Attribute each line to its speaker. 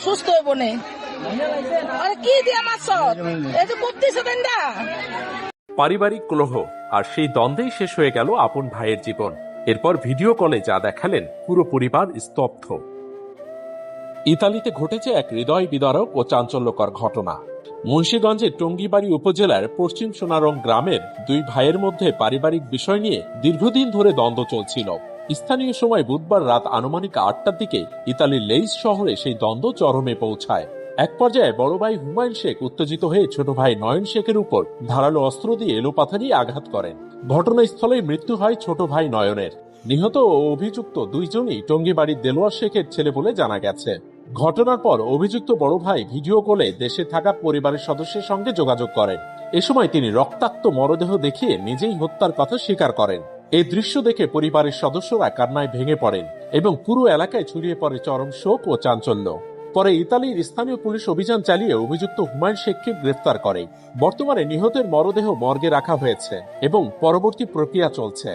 Speaker 1: সুস্থ হইব নে। আরে কি দিয়া মাছ এই যে করতেছে না।
Speaker 2: পারিবারিক কলহ আর সেই দ্বন্দ্বেই শেষ হয়ে গেল আপন ভাইয়ের জীবন। এরপর ভিডিও কলে যা দেখালেন পুরো পরিবার স্তব্ধ। ইতালিতে ঘটেছে এক হৃদয় বিদারক ও চাঞ্চল্যকর ঘটনা। মুন্সিগঞ্জের টঙ্গীবাড়ি উপজেলার পশ্চিম সোনারং গ্রামের দুই ভাইয়ের মধ্যে পারিবারিক বিষয় নিয়ে দীর্ঘদিন ধরে দ্বন্দ্ব চলছিল। স্থানীয় সময় বুধবার রাত আনুমানিক 8টার দিকে ইতালির লেইস শহরে সেই দ্বন্দ্ব চরমে পৌঁছায়। এক পর্যায়ে বড় ভাই হুমায়ুন শেখ উত্তেজিত হয়ে ছোট ভাই নয়ন শেখের উপর ধারালো অস্ত্র দিয়ে এলোপাথারি আঘাত করেন। ঘটনাস্থলেই মৃত্যু হয় ছোট ভাই নয়নের। নিহত ও অভিযুক্ত দুইজনই টঙ্গীবাড়ির দেলোয়ার শেখের ছেলে বলে জানা গেছে। ঘটনার পর অভিযুক্ত বড় ভাই ভিডিও কলে দেশে থাকা পরিবারের সদস্যের সঙ্গে যোগাযোগ করেন। এ সময় তিনি রক্তাক্ত মরদেহ দেখিয়ে নিজেই হত্যার কথা স্বীকার করেন। এই দৃশ্য দেখে পরিবারের সদস্যরা কান্নায় ভেঙে পড়েন এবং পুরো এলাকায় ছড়িয়ে পড়ে চরম শোক ও চাঞ্চল্য। পরে ইতালির স্থানীয় পুলিশ অভিযান চালিয়ে অভিযুক্ত হুমায়ুন শেখকে গ্রেফতার করে। বর্তমানে নিহতের মরদেহ মর্গে রাখা হয়েছে এবং পরবর্তী প্রক্রিয়া চলছে।